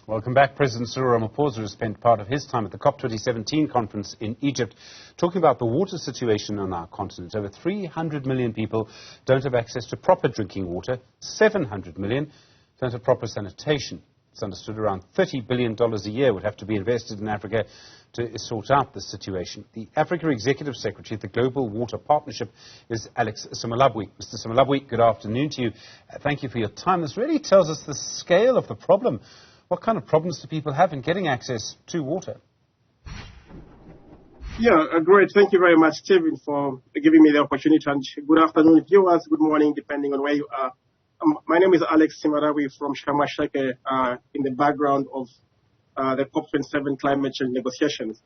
Welcome back. President Cyril Ramaphosa has spent part of his time at the COP2017 conference in Egypt talking about the water situation on our continent. Over 300 million people don't have access to proper drinking water. 700 million don't have proper sanitation. It's understood around $30 billion a year would have to be invested in Africa to sort out this situation. The Africa Executive Secretary of the Global Water Partnership is Alex Simalabwi. Mr. Simalabwi, good afternoon to you. Thank you for your time. This really tells us the scale of the problem. What kind of problems do people have in getting access to water? Yeah, great. Thank you very much, Stephen, for giving me the opportunity. And good afternoon, viewers. Good morning, depending on where you are. My name is Alex Simalabwi from Sharm el-Sheikh, in the background of the COP27 climate change negotiations.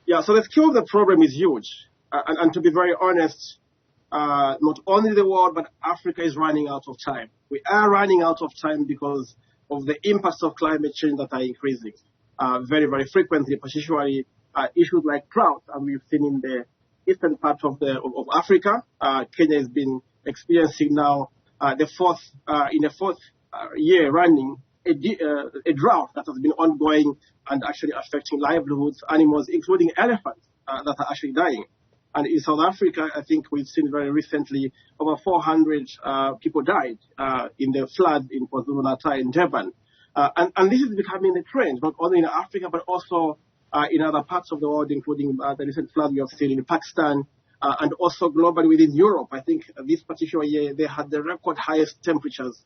Yeah, so the scale of the problem is huge. And to be very honest, not only the world, but Africa is running out of time. We are running out of time because of the impacts of climate change that are increasing very, very frequently, particularly issues like drought, as we've seen in the eastern part of Africa. Kenya has been experiencing now in the fourth year running a drought that has been ongoing and actually affecting livelihoods, animals, including elephants that are actually dying. And in South Africa, I think we've seen very recently over 400 people died in the flood in KwaZulu-Natal in Durban. And this is becoming the trend, not only in Africa, but also in other parts of the world, including the recent flood we have seen in Pakistan, and also globally within Europe. I think this particular year, they had the record highest temperatures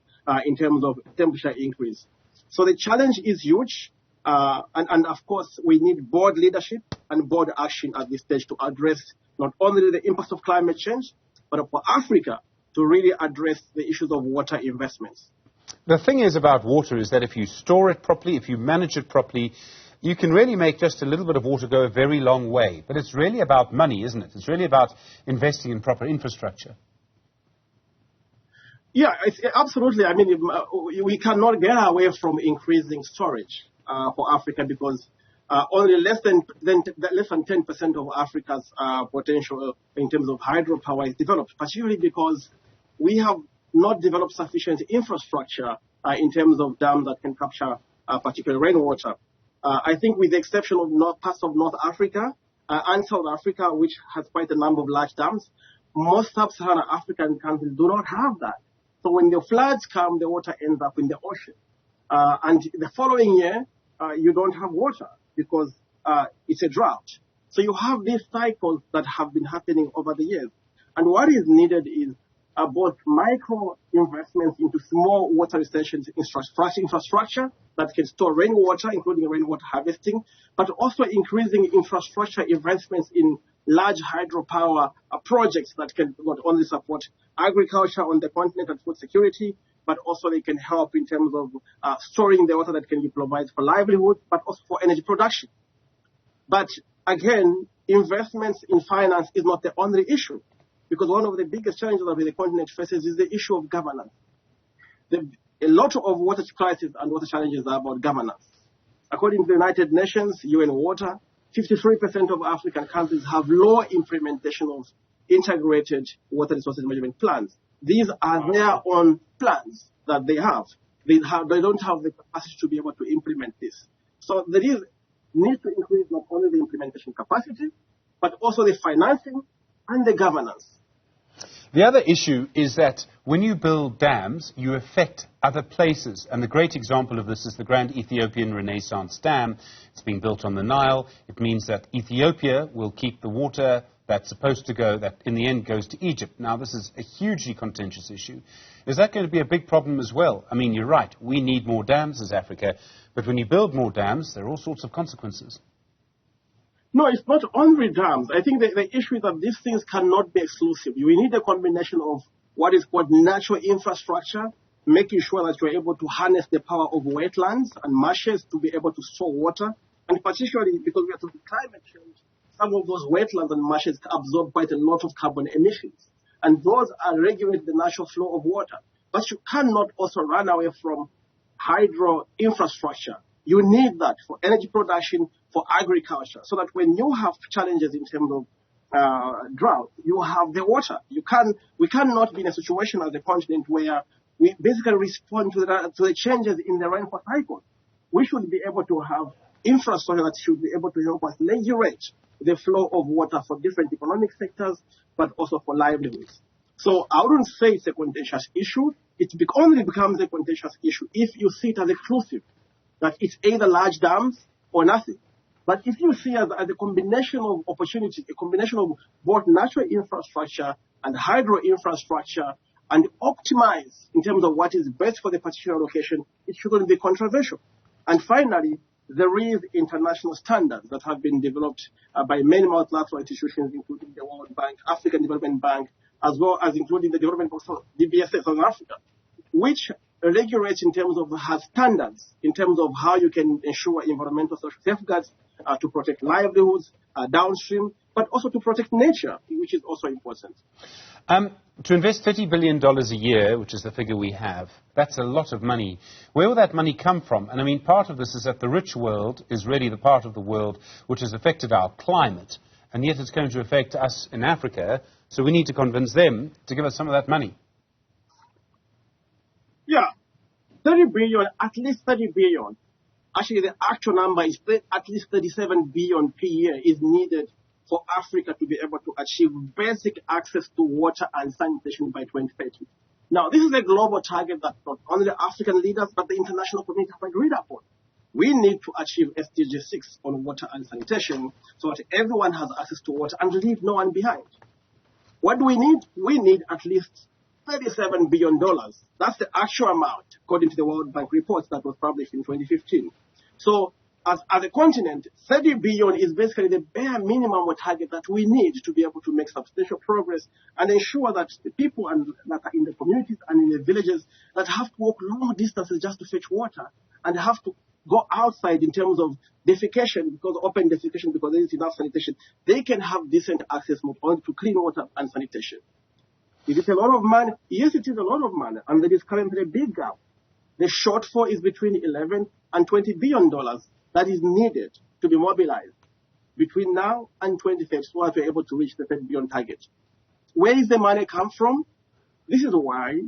in terms of temperature increase. So the challenge is huge. And of course, we need bold leadership and bold action at this stage to address not only the impacts of climate change, but for Africa to really address the issues of water investments. The thing is about water is that if you store it properly, if you manage it properly, you can really make just a little bit of water go a very long way. But it's really about money, isn't it? It's really about investing in proper infrastructure. Yeah, absolutely. I mean, we cannot get away from increasing storage for Africa because only less than 10% of Africa's potential in terms of hydropower is developed, particularly because we have not developed sufficient infrastructure in terms of dams that can capture particular rainwater. I think with the exception of parts of North Africa and South Africa, which has quite a number of large dams, most sub-Saharan African countries do not have that. So when the floods come, the water ends up in the ocean. And the following year, you don't have water because it's a drought. So you have these cycles that have been happening over the years. And what is needed is both micro investments into small water retention infrastructure that can store rainwater, including rainwater harvesting, but also increasing infrastructure investments in large hydropower projects that can not only support agriculture on the continent and food security, but also they can help in terms of storing the water that can be provided for livelihood, but also for energy production. But again, investments in finance is not the only issue, because one of the biggest challenges that the continent faces is the issue of governance. A lot of water crises and water challenges are about governance. According to the United Nations, UN Water, 53% of African countries have low implementation of integrated water resources management plans. These are their own plans that they have. They don't have the capacity to be able to implement this. So there is need to increase not only the implementation capacity, but also the financing and the governance. The other issue is that when you build dams, you affect other places. And the great example of this is the Grand Ethiopian Renaissance Dam. It's being built on the Nile. It means that Ethiopia will keep the water that's supposed to go, that in the end goes to Egypt. Now, this is a hugely contentious issue. Is that going to be a big problem as well? I mean, you're right. We need more dams as Africa. But when you build more dams, there are all sorts of consequences. No, it's not only dams. I think the issue is that these things cannot be exclusive. We need a combination of what is called natural infrastructure, making sure that you're able to harness the power of wetlands and marshes to be able to store water. And particularly because we are talking climate change, some of those wetlands and marshes absorb quite a lot of carbon emissions. And those are regulating the natural flow of water. But you cannot also run away from hydro infrastructure. You need that for energy production, for agriculture, so that when you have challenges in terms of drought, you have the water. We cannot be in a situation as a continent where we basically respond to the changes in the rainfall cycle. We should be able to have infrastructure that should be able to help us regulate the flow of water for different economic sectors, but also for livelihoods. So I wouldn't say it's a contentious issue. It only becomes a contentious issue if you see it as exclusive, that it's either large dams or nothing. But if you see it as a combination of opportunities, a combination of both natural infrastructure and hydro infrastructure, and optimize in terms of what is best for the particular location, it shouldn't be controversial. And finally, there is international standards that have been developed by many multilateral institutions, including the World Bank, African Development Bank, as well as including the Development Council, DBSS, South Africa, which regulates in terms of, has standards in terms of how you can ensure environmental social safeguards to protect livelihoods downstream, but also to protect nature, which is also important. To invest $30 billion a year, which is the figure we have, that's a lot of money. Where will that money come from? And I mean, part of this is that the rich world is really the part of the world which has affected our climate, and yet it's going to affect us in Africa, so we need to convince them to give us some of that money. Yeah, 30 billion, at least 30 billion. Actually, the actual number is at least 37 billion per year is needed for Africa to be able to achieve basic access to water and sanitation by 2030. Now, this is a global target that not only African leaders, but the international community have agreed upon. We need to achieve SDG 6 on water and sanitation so that everyone has access to water and leave no one behind. What do we need? We need at least $37 billion. That's the actual amount, according to the World Bank report that was published in 2015. So, as a continent, 30 billion is basically the bare minimum target that we need to be able to make substantial progress and ensure that the people that are in the communities and in the villages that have to walk long distances just to fetch water and have to go outside in terms of defecation, because open defecation, because there is enough sanitation, they can have decent access not only to clean water and sanitation. Is it a lot of money? Yes, it is a lot of money, and there is currently a big gap. The shortfall is between 11 and $20 billion that is needed to be mobilized between now and 2030 so that we're able to reach the 10 billion target. Where is the money come from? This is why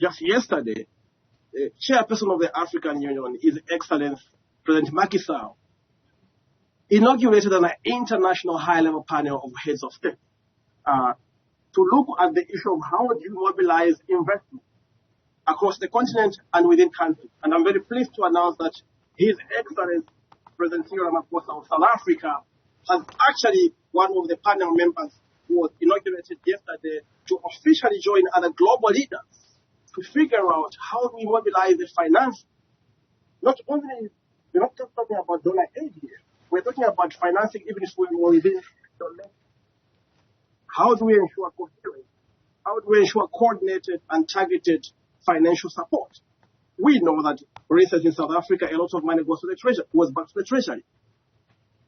just yesterday, the chairperson of the African Union, His Excellency President Macky Sall, inaugurated an international high-level panel of heads of state to look at the issue of how do you mobilize investment across the continent and within countries. And I'm very pleased to announce that His Excellency President Cyril Ramaphosa of South Africa has actually one of the panel members who was inaugurated yesterday to officially join other global leaders to figure out how we mobilize the finance. Not only, we're not just talking about dollar aid here, we're talking about financing even if we're within the. How do we ensure coherence? How do we ensure coordinated and targeted financial support? We know that, for instance, in South Africa, a lot of money goes to the treasury, goes back to the treasury.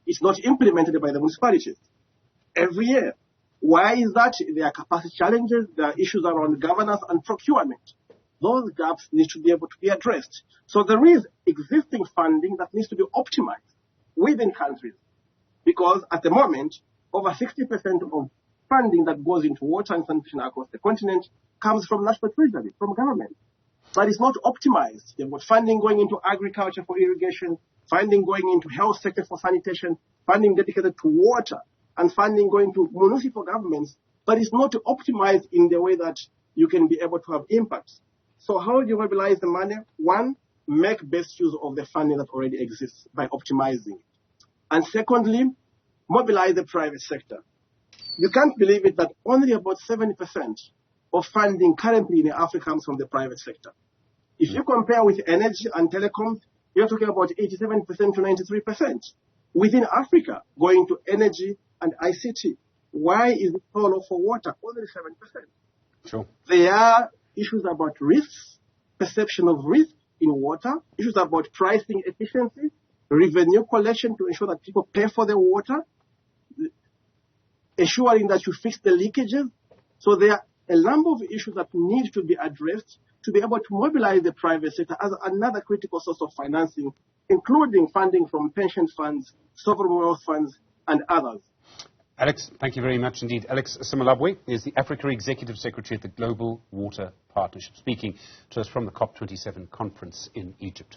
It's not implemented by the municipalities every year. Why is that? There are capacity challenges, there are issues around governance and procurement. Those gaps need to be able to be addressed. So there is existing funding that needs to be optimized within countries, because at the moment, over 60% of funding that goes into water and sanitation across the continent comes from national treasury, from government. But it's not optimized. You've got funding going into agriculture for irrigation, funding going into health sector for sanitation, funding dedicated to water, and funding going to municipal governments, but it's not optimized in the way that you can be able to have impacts. So how do you mobilize the money? One, make best use of the funding that already exists by optimizing it. And secondly, mobilize the private sector. You can't believe it that only about 70% of funding currently in Africa comes from the private sector. If you compare with energy and telecoms, you're talking about 87% to 93% within Africa going to energy and ICT. Why is it so low for water? Only 7%. Sure. There are issues about risks, perception of risk in water, issues about pricing efficiency, revenue collection to ensure that people pay for the water, ensuring that you fix the leakages. So there are a number of issues that need to be addressed to be able to mobilize the private sector as another critical source of financing, including funding from pension funds, sovereign wealth funds, and others. Alex, thank you very much indeed. Alex Simalabwi is the Africa Executive Secretary at the Global Water Partnership, speaking to us from the COP27 conference in Egypt.